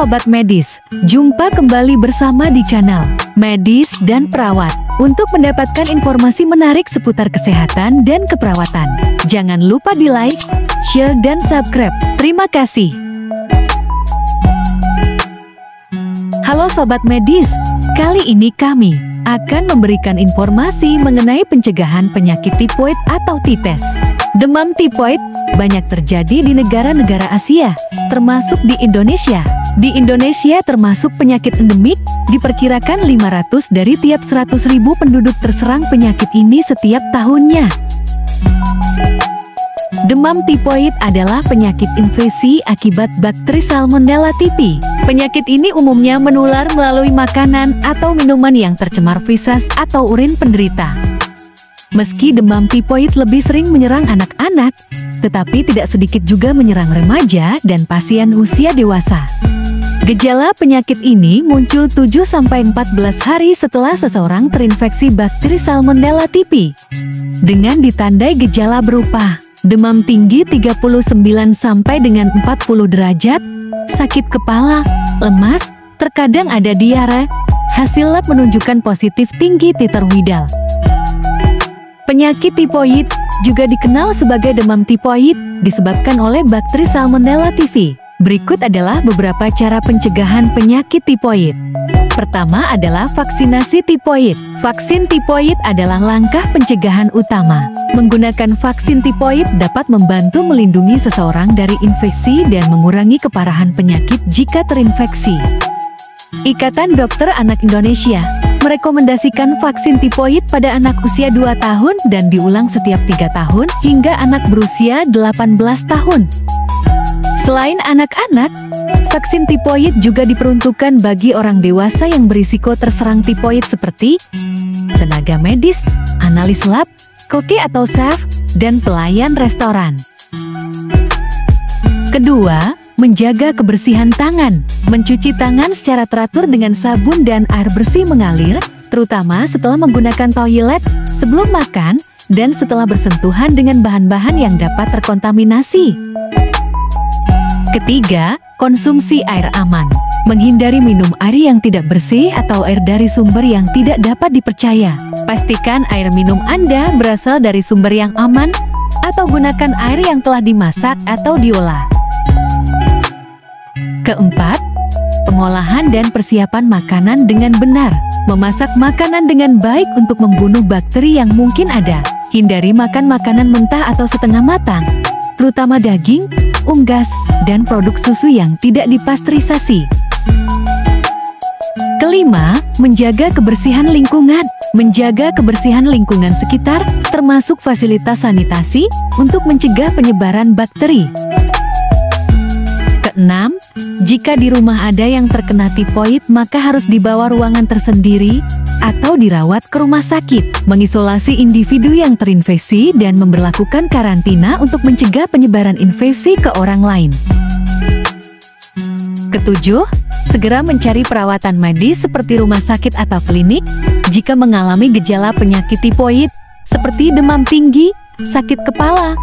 Sobat Medis, jumpa kembali bersama di channel Medis dan Perawat untuk mendapatkan informasi menarik seputar kesehatan dan keperawatan. Jangan lupa di like, share, dan subscribe. Terima kasih. Halo Sobat Medis, kali ini kami akan memberikan informasi mengenai pencegahan penyakit tipoid atau tipes. Demam tipoid banyak terjadi di negara-negara Asia, termasuk di Indonesia. Di Indonesia termasuk penyakit endemik, diperkirakan 500 dari tiap 100.000 penduduk terserang penyakit ini setiap tahunnya. Demam tipoid adalah penyakit infeksi akibat bakteri Salmonella typhi. Penyakit ini umumnya menular melalui makanan atau minuman yang tercemar feses atau urin penderita. Meski demam tipoid lebih sering menyerang anak-anak, tetapi tidak sedikit juga menyerang remaja dan pasien usia dewasa. Gejala penyakit ini muncul 7-14 hari setelah seseorang terinfeksi bakteri Salmonella typhi, dengan ditandai gejala berupa demam tinggi 39 sampai dengan 40 derajat, sakit kepala, lemas, terkadang ada diare. Hasil lab menunjukkan positif tinggi titer Widal. Penyakit tipoid juga dikenal sebagai demam tipoid, disebabkan oleh bakteri Salmonella typhi. Berikut adalah beberapa cara pencegahan penyakit tipoid. Pertama adalah vaksinasi tipoid. Vaksin tipoid adalah langkah pencegahan utama. Menggunakan vaksin tipoid dapat membantu melindungi seseorang dari infeksi dan mengurangi keparahan penyakit jika terinfeksi. Ikatan Dokter Anak Indonesia merekomendasikan vaksin tipoid pada anak usia 2 tahun dan diulang setiap 3 tahun hingga anak berusia 18 tahun. Selain anak-anak, vaksin tipoid juga diperuntukkan bagi orang dewasa yang berisiko terserang tipoid seperti tenaga medis, analis lab, koki atau chef, dan pelayan restoran. Kedua, menjaga kebersihan tangan. Mencuci tangan secara teratur dengan sabun dan air bersih mengalir, terutama setelah menggunakan toilet, sebelum makan, dan setelah bersentuhan dengan bahan-bahan yang dapat terkontaminasi. Ketiga, konsumsi air aman. Menghindari minum air yang tidak bersih atau air dari sumber yang tidak dapat dipercaya. Pastikan air minum Anda berasal dari sumber yang aman, atau gunakan air yang telah dimasak atau diolah. Keempat, pengolahan dan persiapan makanan dengan benar. Memasak makanan dengan baik untuk membunuh bakteri yang mungkin ada. Hindari makan makanan mentah atau setengah matang, terutama daging, unggas, dan produk susu yang tidak dipasteurisasi. Kelima, menjaga kebersihan lingkungan. Menjaga kebersihan lingkungan sekitar, termasuk fasilitas sanitasi, untuk mencegah penyebaran bakteri. Keenam, jika di rumah ada yang terkena tipoid, maka harus dibawa ruangan tersendiri atau dirawat ke rumah sakit. Mengisolasi individu yang terinfeksi dan memberlakukan karantina untuk mencegah penyebaran infeksi ke orang lain. Ketujuh, segera mencari perawatan medis seperti rumah sakit atau klinik jika mengalami gejala penyakit tipoid seperti demam tinggi, sakit kepala,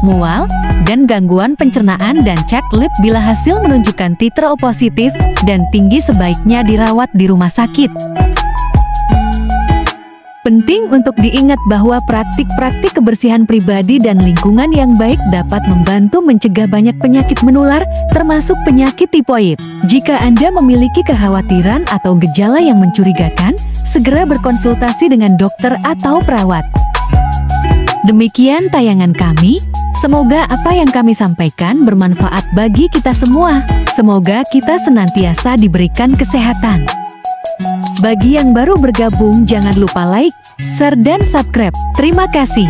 mual, dan gangguan pencernaan, dan cek lab bila hasil menunjukkan titer O positif dan tinggi, sebaiknya dirawat di rumah sakit. Penting untuk diingat bahwa praktik-praktik kebersihan pribadi dan lingkungan yang baik dapat membantu mencegah banyak penyakit menular, termasuk penyakit tipoid. Jika Anda memiliki kekhawatiran atau gejala yang mencurigakan, segera berkonsultasi dengan dokter atau perawat. Demikian tayangan kami. Semoga apa yang kami sampaikan bermanfaat bagi kita semua. Semoga kita senantiasa diberikan kesehatan. Bagi yang baru bergabung, jangan lupa like, share, dan subscribe. Terima kasih.